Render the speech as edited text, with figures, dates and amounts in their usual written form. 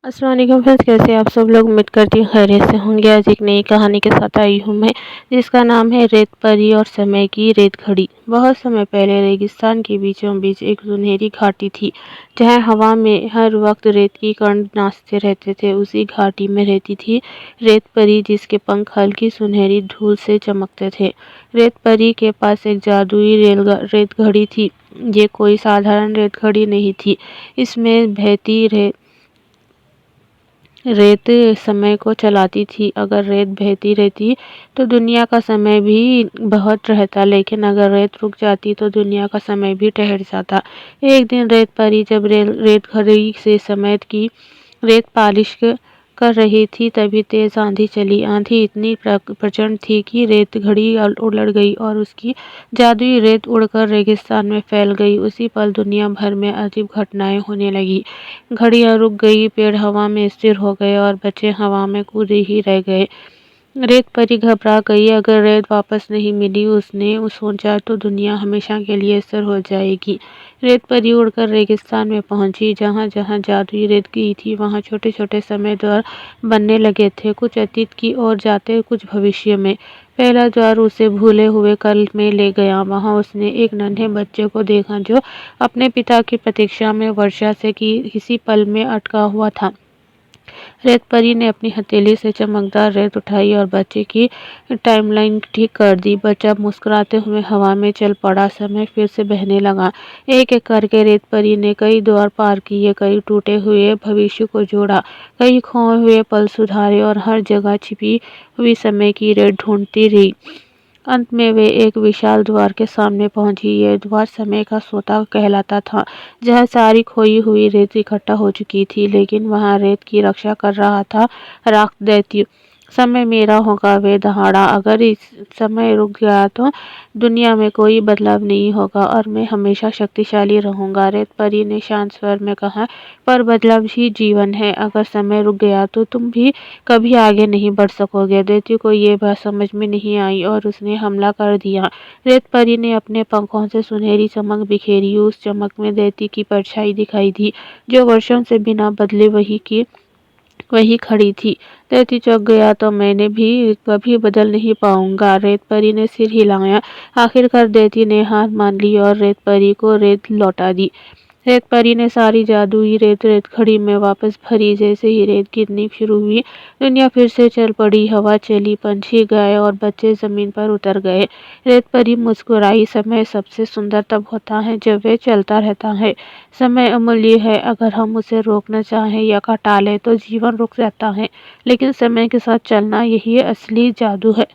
अस्सलाम वालेकुम फ्रेंड्स, कैसे आप सब लोग। उम्मीद करती हूँ खैरियत से होंगे। आज एक नई कहानी के साथ आई हूँ मैं, जिसका नाम है रेत परी और समय की रेत घड़ी। बहुत समय पहले रेगिस्तान के बीचों बीच एक सुनहरी घाटी थी, जहाँ हवा में हर वक्त रेत की कण नाचते रहते थे। उसी घाटी में रहती थी रेत परी, जिसके पंख हल्की सुनहरी धूल से चमकते थे। रेत परी के पास एक जादुई रेत घड़ी थी। ये कोई साधारण रेत घड़ी नहीं थी। इसमें बहती रेत समय को चलाती थी। अगर रेत बहती रहती तो दुनिया का समय भी बहुत रहता, लेकिन अगर रेत रुक जाती तो दुनिया का समय भी ठहर जाता। एक दिन रेत परी जब रेत घड़ी से समय की रेत पालिश कर रही थी, तभी तेज आंधी चली। आंधी इतनी प्रचंड थी कि रेत घड़ी उलट गई और उसकी जादुई रेत उड़कर रेगिस्तान में फैल गई। उसी पल दुनिया भर में अजीब घटनाएं होने लगी। घड़ियां रुक गई, पेड़ हवा में स्थिर हो गए और बच्चे हवा में कूदे ही रह गए। रेत परी घबरा गई। अगर रेत वापस नहीं मिली, उसने सोचा, तो दुनिया हमेशा के लिए स्थिर हो जाएगी। रेत परी उड़कर रेगिस्तान में पहुंची। जहां जहां जादुई रेत गई थी, वहां छोटे छोटे समय द्वार बनने लगे थे, कुछ अतीत की ओर जाते, कुछ भविष्य में। पहला द्वार उसे भूले हुए कल में ले गया। वहां उसने एक नन्हे बच्चे को देखा, जो अपने पिता की प्रतीक्षा में वर्षा से किसी पल में अटका हुआ था। रेत परी ने अपनी हथेली से चमकदार रेत उठाई और बच्चे की टाइमलाइन ठीक कर दी। बच्चा मुस्कुराते हुए हवा में चल पड़ा। समय फिर से बहने लगा। एक एक करके रेत परी ने कई द्वार पार किए, कई टूटे हुए भविष्य को जोड़ा, कई खोए हुए पल सुधारे और हर जगह छिपी हुई समय की रेत ढूंढती रही। अंत में वे एक विशाल द्वार के सामने पहुंची। ये द्वार समय का सोता कहलाता था, जहाँ सारी खोई हुई रेत इकट्ठा हो चुकी थी, लेकिन वहाँ रेत की रक्षा कर रहा था राख दैत्य। समय मेरा होगा, वे दहाड़ा। अगर इस समय रुक गया तो दुनिया में कोई बदलाव नहीं होगा और मैं हमेशा शक्तिशाली रहूंगा। रेत परी ने शांत स्वर में कहा, पर बदलाव ही जीवन है। अगर समय रुक गया तो तुम भी कभी आगे नहीं बढ़ सकोगे। दैत्य को ये बात समझ में नहीं आई और उसने हमला कर दिया। रेत परी ने अपने पंखों से सुनहरी चमक बिखेरी। उस चमक में दैत्य की परछाई दिखाई दी, जो वर्षों से बिना बदले वही खड़ी थी। दैत्य चौंक गया, तो मैंने भी कभी बदल नहीं पाऊंगा। रेत परी ने सिर हिलाया। आखिरकार दैत्य ने हार मान ली और रेत परी को रेत लौटा दी। रेत परी ने सारी जादुई रेत रेत घड़ी में वापस भरी। जैसे ही रेत गिरनी शुरू हुई, दुनिया फिर से चल पड़ी। हवा चली, पंछी गाए और बच्चे जमीन पर उतर गए। रेत परी मुस्कुराई। समय सबसे सुंदर तब होता है जब वह चलता रहता है। समय अमूल्य है। अगर हम उसे रोकना चाहें या घटा लें तो जीवन रुक जाता है, लेकिन समय के साथ चलना, यही असली जादू है।